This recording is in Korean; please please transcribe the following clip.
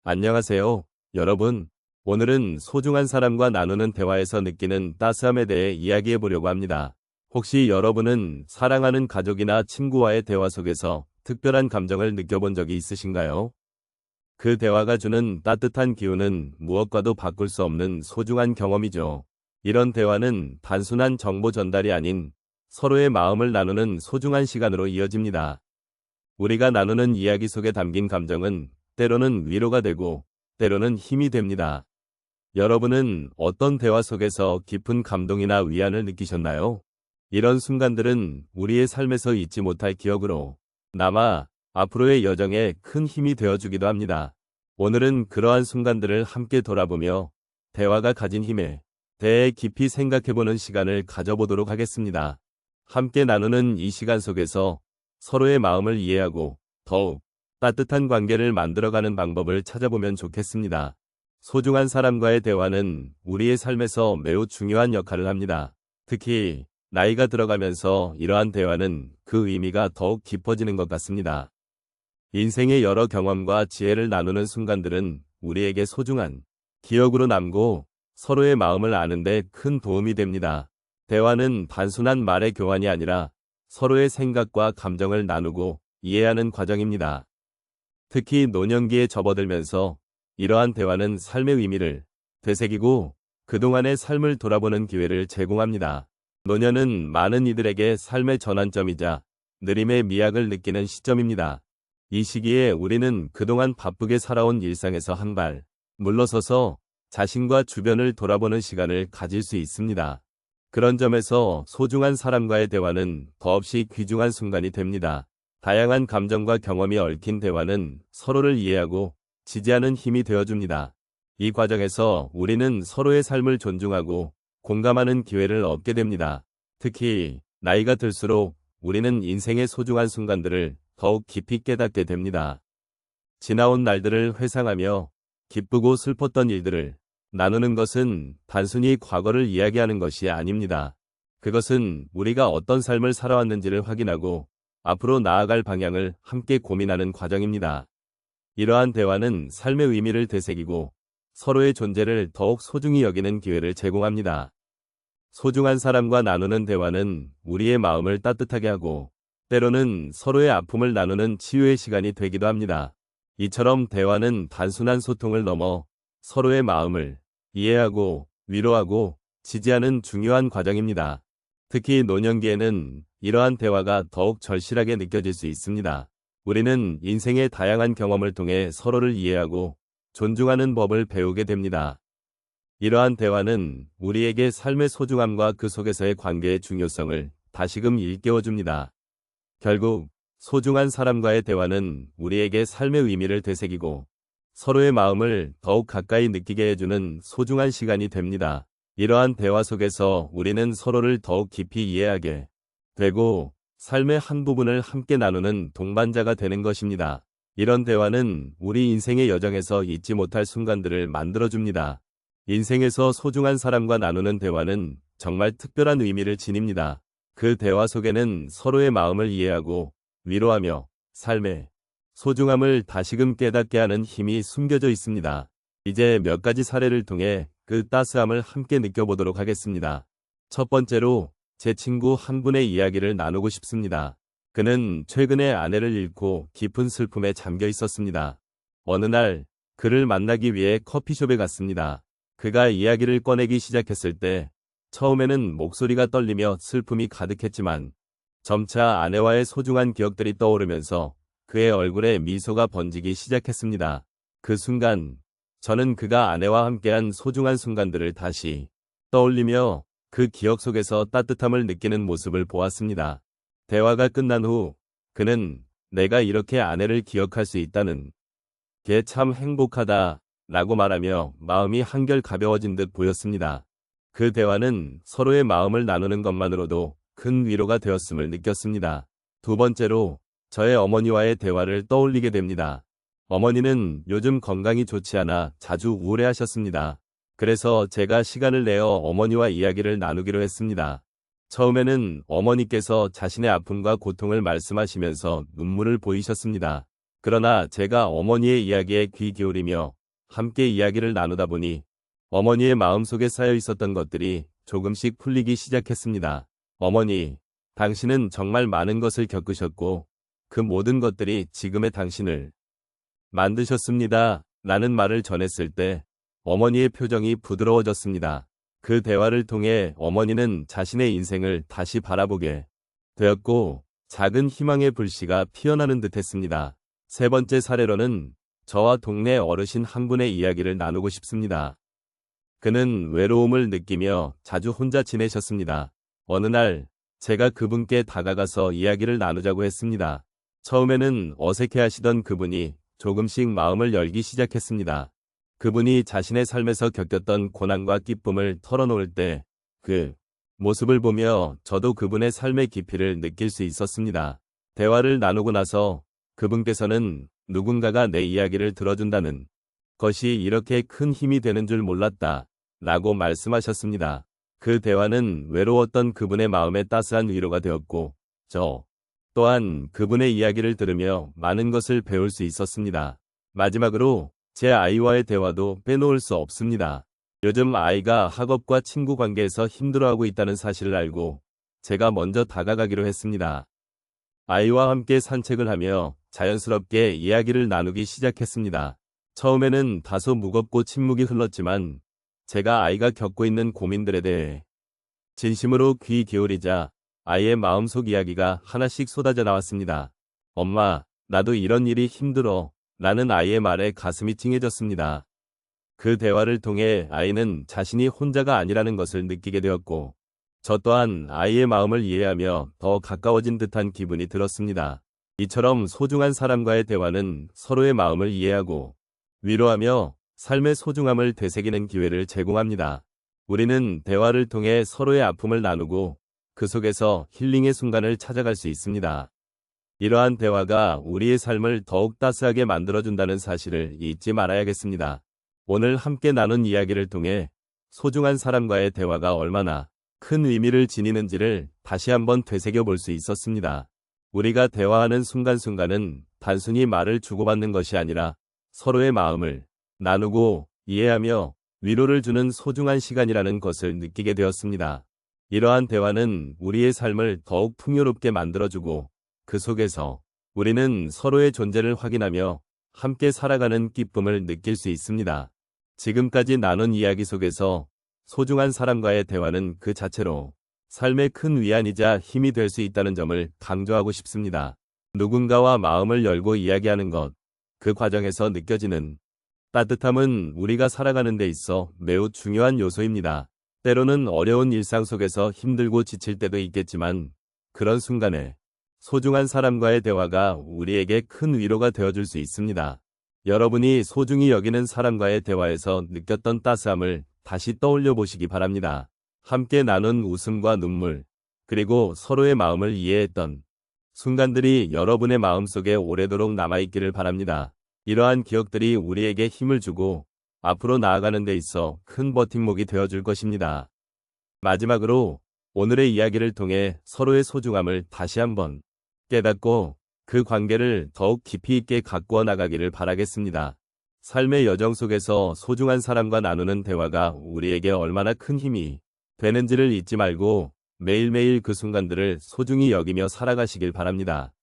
안녕하세요, 여러분. 오늘은 소중한 사람과 나누는 대화에서 느끼는 따스함에 대해 이야기해 보려고 합니다. 혹시 여러분은 사랑하는 가족이나 친구와의 대화 속에서 특별한 감정을 느껴본 적이 있으신가요? 그 대화가 주는 따뜻한 기운은 무엇과도 바꿀 수 없는 소중한 경험이죠. 이런 대화는 단순한 정보 전달이 아닌 서로의 마음을 나누는 소중한 시간으로 이어집니다. 우리가 나누는 이야기 속에 담긴 감정은 때로는 위로가 되고 때로는 힘이 됩니다. 여러분은 어떤 대화 속에서 깊은 감동이나 위안을 느끼셨나요? 이런 순간들은 우리의 삶에서 잊지 못할 기억으로 남아 앞으로의 여정에 큰 힘이 되어주기도 합니다. 오늘은 그러한 순간들을 함께 돌아보며 대화가 가진 힘에 대해 깊이 생각해보는 시간을 가져보도록 하겠습니다. 함께 나누는 이 시간 속에서 서로의 마음을 이해하고 더욱 따뜻한 관계를 만들어가는 방법을 찾아보면 좋겠습니다. 소중한 사람과의 대화는 우리의 삶에서 매우 중요한 역할을 합니다. 특히 나이가 들어가면서 이러한 대화는 그 의미가 더욱 깊어지는 것 같습니다. 인생의 여러 경험과 지혜를 나누는 순간들은 우리에게 소중한 기억으로 남고 서로의 마음을 아는 데 큰 도움이 됩니다. 대화는 단순한 말의 교환이 아니라 서로의 생각과 감정을 나누고 이해하는 과정입니다. 특히 노년기에 접어들면서 이러한 대화는 삶의 의미를 되새기고 그동안의 삶을 돌아보는 기회를 제공합니다. 노년은 많은 이들에게 삶의 전환점이자 느림의 미학을 느끼는 시점입니다. 이 시기에 우리는 그동안 바쁘게 살아온 일상에서 한 발 물러서서 자신과 주변을 돌아보는 시간을 가질 수 있습니다. 그런 점에서 소중한 사람과의 대화는 더없이 귀중한 순간이 됩니다. 다양한 감정과 경험이 얽힌 대화는 서로를 이해하고 지지하는 힘이 되어줍니다. 이 과정에서 우리는 서로의 삶을 존중하고 공감하는 기회를 얻게 됩니다. 특히 나이가 들수록 우리는 인생의 소중한 순간들을 더욱 깊이 깨닫게 됩니다. 지나온 날들을 회상하며 기쁘고 슬펐던 일들을 나누는 것은 단순히 과거를 이야기하는 것이 아닙니다. 그것은 우리가 어떤 삶을 살아왔는지를 확인하고 앞으로 나아갈 방향을 함께 고민하는 과정입니다. 이러한 대화는 삶의 의미를 되새기고 서로의 존재를 더욱 소중히 여기는 기회를 제공합니다. 소중한 사람과 나누는 대화는 우리의 마음을 따뜻하게 하고 때로는 서로의 아픔을 나누는 치유의 시간이 되기도 합니다. 이처럼 대화는 단순한 소통을 넘어 서로의 마음을 이해하고 위로하고 지지하는 중요한 과정입니다. 특히 노년기에는 이러한 대화가 더욱 절실하게 느껴질 수 있습니다. 우리는 인생의 다양한 경험을 통해 서로를 이해하고 존중하는 법을 배우게 됩니다. 이러한 대화는 우리에게 삶의 소중함과 그 속에서의 관계의 중요성을 다시금 일깨워줍니다. 결국 소중한 사람과의 대화는 우리에게 삶의 의미를 되새기고 서로의 마음을 더욱 가까이 느끼게 해주는 소중한 시간이 됩니다. 이러한 대화 속에서 우리는 서로를 더욱 깊이 이해하게 되고 삶의 한 부분을 함께 나누는 동반자가 되는 것입니다. 이런 대화는 우리 인생의 여정에서 잊지 못할 순간들을 만들어줍니다. 인생에서 소중한 사람과 나누는 대화는 정말 특별한 의미를 지닙니다. 그 대화 속에는 서로의 마음을 이해하고 위로하며 삶의 소중함을 다시금 깨닫게 하는 힘이 숨겨져 있습니다. 이제 몇 가지 사례를 통해 그 따스함을 함께 느껴보도록 하겠습니다. 첫 번째로 제 친구 한 분의 이야기를 나누고 싶습니다. 그는 최근에 아내를 잃고 깊은 슬픔에 잠겨 있었습니다. 어느 날 그를 만나기 위해 커피숍에 갔습니다. 그가 이야기를 꺼내기 시작했을 때 처음에는 목소리가 떨리며 슬픔이 가득했지만 점차 아내와의 소중한 기억들이 떠오르면서 그의 얼굴에 미소가 번지기 시작했습니다. 그 순간 저는 그가 아내와 함께한 소중한 순간들을 다시 떠올리며 그 기억 속에서 따뜻함을 느끼는 모습을 보았습니다. 대화가 끝난 후 그는 내가 이렇게 아내를 기억할 수 있다는 게 참 행복하다 라고 말하며 마음이 한결 가벼워진 듯 보였습니다. 그 대화는 서로의 마음을 나누는 것만으로도 큰 위로가 되었음을 느꼈습니다. 두 번째로 저의 어머니와의 대화를 떠올리게 됩니다. 어머니는 요즘 건강이 좋지 않아 자주 우울해하셨습니다. 그래서 제가 시간을 내어 어머니와 이야기를 나누기로 했습니다. 처음에는 어머니께서 자신의 아픔과 고통을 말씀하시면서 눈물을 보이셨습니다. 그러나 제가 어머니의 이야기에 귀 기울이며 함께 이야기를 나누다 보니 어머니의 마음속에 쌓여 있었던 것들이 조금씩 풀리기 시작했습니다. 어머니, 당신은 정말 많은 것을 겪으셨고 그 모든 것들이 지금의 당신을 만드셨습니다. 라는 말을 전했을 때 어머니의 표정이 부드러워졌습니다. 그 대화를 통해 어머니는 자신의 인생을 다시 바라보게 되었고 작은 희망의 불씨가 피어나는 듯 했습니다. 세 번째 사례로는 저와 동네 어르신 한 분의 이야기를 나누고 싶습니다. 그는 외로움을 느끼며 자주 혼자 지내셨습니다. 어느 날 제가 그분께 다가가서 이야기를 나누자고 했습니다. 처음에는 어색해하시던 그분이 조금씩 마음을 열기 시작했습니다. 그분이 자신의 삶에서 겪었던 고난과 기쁨을 털어놓을 때 그 모습을 보며 저도 그분의 삶의 깊이를 느낄 수 있었습니다. 대화를 나누고 나서 그분께서는 누군가가 내 이야기를 들어준다는 것이 이렇게 큰 힘이 되는 줄 몰랐다 라고 말씀하셨습니다. 그 대화는 외로웠던 그분의 마음에 따스한 위로가 되었고 저 또한 그분의 이야기를 들으며 많은 것을 배울 수 있었습니다. 마지막으로 제 아이와의 대화도 빼놓을 수 없습니다. 요즘 아이가 학업과 친구 관계에서 힘들어하고 있다는 사실을 알고 제가 먼저 다가가기로 했습니다. 아이와 함께 산책을 하며 자연스럽게 이야기를 나누기 시작했습니다. 처음에는 다소 무겁고 침묵이 흘렀지만 제가 아이가 겪고 있는 고민들에 대해 진심으로 귀 기울이자 아이의 마음속 이야기가 하나씩 쏟아져 나왔습니다. 엄마, 나도 이런 일이 힘들어. 라는 아이의 말에 가슴이 찡해졌습니다. 그 대화를 통해 아이는 자신이 혼자가 아니라는 것을 느끼게 되었고 저 또한 아이의 마음을 이해하며 더 가까워진 듯한 기분이 들었습니다. 이처럼 소중한 사람과의 대화는 서로의 마음을 이해하고 위로하며 삶의 소중함을 되새기는 기회를 제공합니다. 우리는 대화를 통해 서로의 아픔을 나누고 그 속에서 힐링의 순간을 찾아갈 수 있습니다. 이러한 대화가 우리의 삶을 더욱 따스하게 만들어준다는 사실을 잊지 말아야겠습니다. 오늘 함께 나눈 이야기를 통해 소중한 사람과의 대화가 얼마나 큰 의미를 지니는지를 다시 한번 되새겨 볼 수 있었습니다. 우리가 대화하는 순간순간은 단순히 말을 주고받는 것이 아니라 서로의 마음을 나누고 이해하며 위로를 주는 소중한 시간이라는 것을 느끼게 되었습니다. 이러한 대화는 우리의 삶을 더욱 풍요롭게 만들어주고 그 속에서 우리는 서로의 존재를 확인하며 함께 살아가는 기쁨을 느낄 수 있습니다. 지금까지 나눈 이야기 속에서 소중한 사람과의 대화는 그 자체로 삶의 큰 위안이자 힘이 될 수 있다는 점을 강조하고 싶습니다. 누군가와 마음을 열고 이야기하는 것, 그 과정에서 느껴지는 따뜻함은 우리가 살아가는 데 있어 매우 중요한 요소입니다. 때로는 어려운 일상 속에서 힘들고 지칠 때도 있겠지만 그런 순간에 소중한 사람과의 대화가 우리에게 큰 위로가 되어줄 수 있습니다. 여러분이 소중히 여기는 사람과의 대화에서 느꼈던 따스함을 다시 떠올려 보시기 바랍니다. 함께 나눈 웃음과 눈물, 그리고 서로의 마음을 이해했던 순간들이 여러분의 마음속에 오래도록 남아있기를 바랍니다. 이러한 기억들이 우리에게 힘을 주고 앞으로 나아가는 데 있어 큰 버팀목이 되어줄 것입니다. 마지막으로 오늘의 이야기를 통해 서로의 소중함을 다시 한번 깨닫고 그 관계를 더욱 깊이 있게 가꾸어 나가기를 바라겠습니다. 삶의 여정 속에서 소중한 사람과 나누는 대화가 우리에게 얼마나 큰 힘이 되는지를 잊지 말고 매일매일 그 순간들을 소중히 여기며 살아가시길 바랍니다.